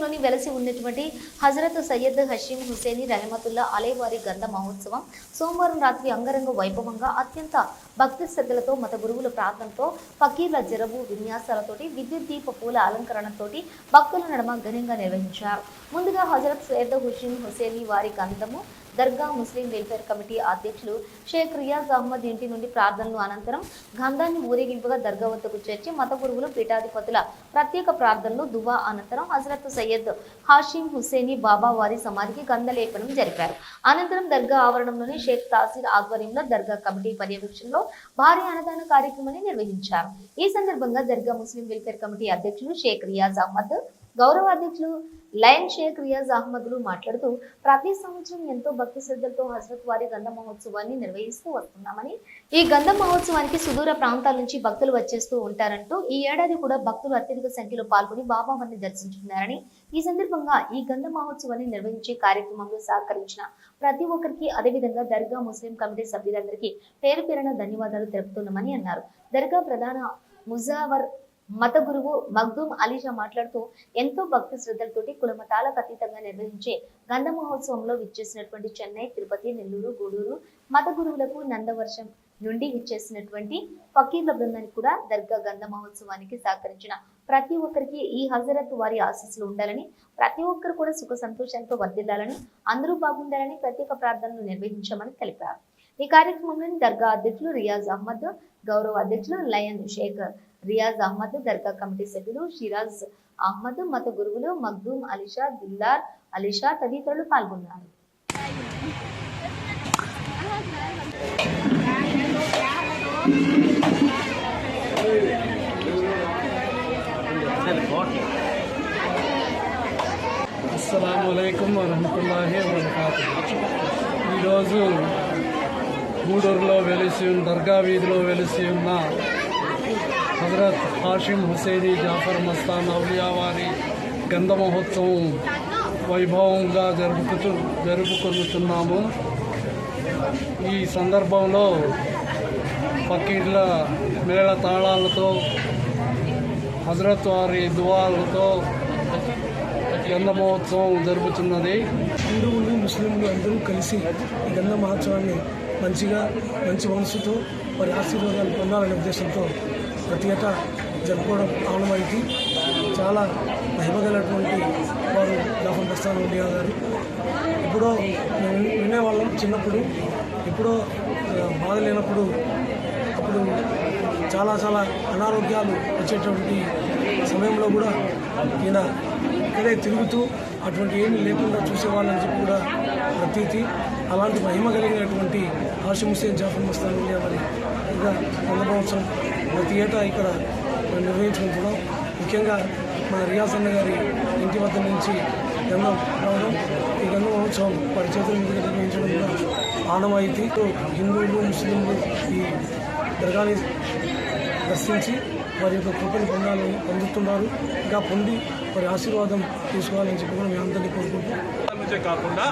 పట్టణంలోని వెలసి ఉన్నటువంటి హజరత్ సయ్యద్ హషీం హుసేని రహమతుల్లా అలేవారి గంధ మహోత్సవం సోమవారం రాత్రి అంగరంగ వైభవంగా అత్యంత భక్తి శ్రద్ధలతో మత గురువుల ప్రార్థనతో ఫకీర్ల జరబు విన్యాసాలతోటి విద్యుత్ దీప పూల అలంకరణతోటి భక్తుల నడమ ఘనంగా నిర్వహించారు. ముందుగా హజరత్ సయ్యద్ హుషీం హుసేని వారి గంధము దర్గా ముస్లిం వెల్ఫేర్ కమిటీ అధ్యక్షులు షేక్ రియాజ్ అహ్మద్ ఇంటి నుండి ప్రార్థనలు అనంతరం గంధాన్ని ఊరేగింపుగా దర్గా వద్దకు చేర్చి మత గురువులు పీఠాధిపతుల ప్రత్యేక ప్రార్థనలు దువా అనంతరం హజరత్ సయ్యద్ హాషిం హుసేని బాబా వారి సమాధికి గంధలేపనం జరిపారు. అనంతరం దర్గా ఆవరణంలోని షేక్ తాసిర్ ఆధ్వర్యంలో దర్గా కమిటీ పర్యవేక్షణలో భారీ అన్నదాన కార్యక్రమాన్ని నిర్వహించారు. ఈ సందర్భంగా దర్గా ముస్లిం వెల్ఫేర్ కమిటీ అధ్యక్షులు షేక్ రియాజ్ అహ్మద్, గౌరవ అధ్యక్షులు లయన్ షేక్ రియాజ్ అహ్మద్లు మాట్లాడుతూ ప్రతి సంవత్సరం ఎంతో భక్తి శ్రద్ధలతో హజరత్ వారి గంధ మహోత్సవాన్ని నిర్వహిస్తూ వస్తున్నామని, ఈ గంధ మహోత్సవానికి సుదూర ప్రాంతాల నుంచి భక్తులు వచ్చేస్తూ ఉంటారంటూ ఈ ఏడాది కూడా భక్తులు అత్యధిక సంఖ్యలో పాల్గొని బాబావారిని దర్శించుకున్నారని, ఈ సందర్భంగా ఈ గంధ మహోత్సవాన్ని నిర్వహించే కార్యక్రమంలో సహకరించిన ప్రతి ఒక్కరికి అదేవిధంగా దర్గా ముస్లిం కమిటీ సభ్యులందరికీ పేరు పేరున ధన్యవాదాలు తెలుపుతున్నామని అన్నారు. దర్గా ప్రధాన ముజావర్ మత గురువు మగ్దూమ్ అలీషా మాట్లాడుతూ ఎంతో భక్తి శ్రద్ధలతోటి కులమతాలకు అతీతంగా నిర్వహించే గంధ మహోత్సవంలో విచ్చేసినటువంటి చెన్నై, తిరుపతి, నెల్లూరు, గూడూరు మత గురువులకు నందవర్షం నుండి విచ్చేసినటువంటి ఫకీర్ల బృందానికి కూడా దర్గా గంధ మహోత్సవానికి సహకరించిన ప్రతి ఒక్కరికి ఈ హజరత్ వారి ఆశీస్సులు ఉండాలని, ప్రతి ఒక్కరు కూడా సుఖ సంతోషాలతో వర్ధిల్లాలని, అందరూ బాగుండాలని ప్రత్యేక ప్రార్థనలు నిర్వహించామని తెలిపారు. ఈ కార్యక్రమంలో దర్గా అధ్యక్షులు రియాజ్ అహ్మద్, గౌరవ అధ్యక్షులు లయన్ షేక్ రియాజ్ అహ్మద్, దర్గా కమిటీ సభ్యులు షిరాజ్ అహ్మద్, మత గురువులు మగ్దూమ్ అలీషా, దిల్లార్ అలీషా తదితరులు పాల్గొన్నారు. అస్సలాము అలైకుం వరహమతుల్లాహి వబరకాతుహు. ఈరోజు గూడూరులో వెలిసి దర్గా వీధిలో వెలిసి ఉన్న హజరత్ హాషిం హుసేని జాఫర్ మస్తాన్ ఔలియా వారి గంధ మహోత్సవం వైభవంగా జరుపుకొనుచున్నాము. ఈ సందర్భంలో ఫకీర్ల మేళ తాళాలతో, హజరత్ వారి దువాలతో గంధ మహోత్సవం జరుగుతున్నది. హిందువులు, ముస్లింలు అందరూ కలిసి ఈ గంధ మహోత్సవాన్ని మంచి మనసుతో వారి ఆశీర్వాదాలు పొందాలనే ఉద్దేశంతో ప్రతి ఏటా జరుపుకోవడం ఆనవాయితీ. చాలా మహిమగలటువంటి వారు జాఫర్ మస్తాన్ ఔలియా గారు. ఎప్పుడో మేము వినేవాళ్ళం చిన్నప్పుడు, ఎప్పుడో బాధ లేనప్పుడు, అప్పుడు చాలా అనారోగ్యాలు వచ్చేటువంటి సమయంలో కూడా ఈయన ఇక్కడే తిరుగుతూ అటువంటి ఏమీ లేకుండా చూసేవాళ్ళని చెప్పి కూడా ప్రతీతి. అలాంటి మహిమ కలిగినటువంటి హాషిం హుసేన్ జాఫర్ మస్తాన్ ఔలియా వారి ఇంకా గంధ మహోత్సవం ప్రతి ఏటా ఇక్కడ నిర్వహించుకుంటున్నాం. ముఖ్యంగా మన రియాజ్ అన్న గారి ఇంటి వద్ద నుంచి గంధం రావడం, ఈ గంధ మహోత్సవం వారి చేతుల మీదుగా నిర్వహించడం కూడా ఆనవాయితీ. హిందువులు, ముస్లింలు ఈ దర్గాని దర్శించి వారి యొక్క కృపను పొందుతున్నారు. ఇంకా పొంది వారి ఆశీర్వాదం తీసుకోవాలని చెప్పి కూడా మేము అందరినీ కోరుకుంటున్నాం. కాకుండా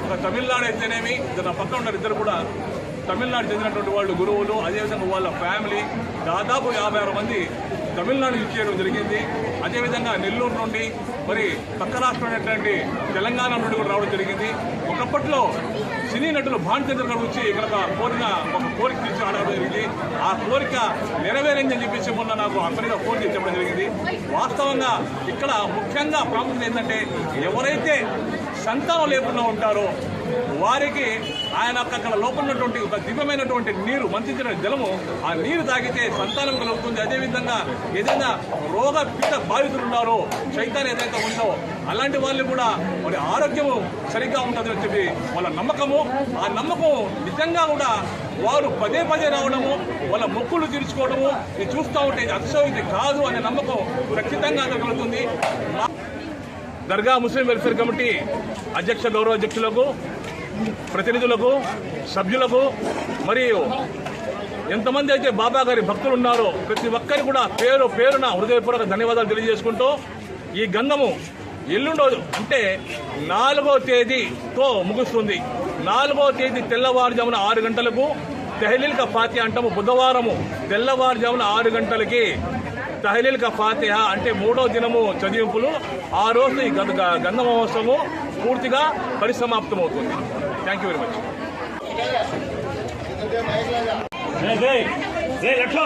ఒక తమిళనాడు అయితేనేమి, దాని పక్కన ఉన్న ఇద్దరు కూడా తమిళనాడు చెందినటువంటి వాళ్ళు గురువులు, అదేవిధంగా వాళ్ళ ఫ్యామిలీ దాదాపు 56 మంది తమిళనాడు ఇచ్చేయడం జరిగింది. అదేవిధంగా నెల్లూరు నుండి, మరి పక్క రాష్ట్రం అయినటువంటి తెలంగాణ నుండి కూడా రావడం జరిగింది. ఒకప్పట్లో సినీ నటులు భానుచంద్ర గారు వచ్చి ఇక్కడ ఒక కోరిక తీర్చి ఆడడం జరిగింది. ఆ కోరిక నెరవేరిందని చెప్పేసి మొన్న నాకు అక్కడిగా ఫోన్ చేసి చెప్పడం జరిగింది. వాస్తవంగా ఇక్కడ ముఖ్యంగా ప్రాముఖ్యత ఏంటంటే, ఎవరైతే సంతానం లేకుండా ఉంటారో వారికి ఆయన అక్కడ లోపల ఉన్నటువంటి ఒక దివ్యమైనటువంటి నీరు, మంచిచిన జలము, ఆ నీరు తాగితే సంతానం కలుగుతుంది. అదేవిధంగా ఏదైనా రోగ పీడ బాధితులు ఉన్నారో, శైతాన్ని ఏదైతే ఉందో అలాంటి వాళ్ళు కూడా వారి ఆరోగ్యము సరిగ్గా ఉంటుందని చెప్పి వాళ్ళ నమ్మకము. ఆ నమ్మకం నిజంగా కూడా వారు పదే రావడము, వాళ్ళ మొక్కులు తీర్చుకోవడము ఇది చూస్తూ ఉంటే ఇది అతిశయోక్తి కాదు అనే నమ్మకం ఖచ్చితంగా కలుగుతుంది. దర్గా ముస్లిం వెల్ఫేర్ కమిటీ అధ్యక్ష గౌరవ అధ్యక్షులకు, ప్రతినిధులకు, సభ్యులకు, మరియు ఎంతమంది అయితే బాబా గారి భక్తులు ఉన్నారో ప్రతి ఒక్కరి కూడా పేరున హృదయపూర్వక ధన్యవాదాలు తెలియజేసుకుంటూ, ఈ గంధము ఎల్లుండో అంటే 4వ తేదీతో ముగుస్తుంది. 4వ తేదీ తెల్లవారుజామున 6 గంటలకు తెహలీల్ కా ఫాతిహా అంటాము. బుధవారము తెల్లవారుజామున 6 గంటలకి తహలీల్ కా ఫాతిహా అంటే 3వ దినము చదివింపులు ఆ రోజు ఈ గంధ మహోత్సవం పూర్తిగా పరిసమాప్తమవుతుంది. Thank you very much. देखो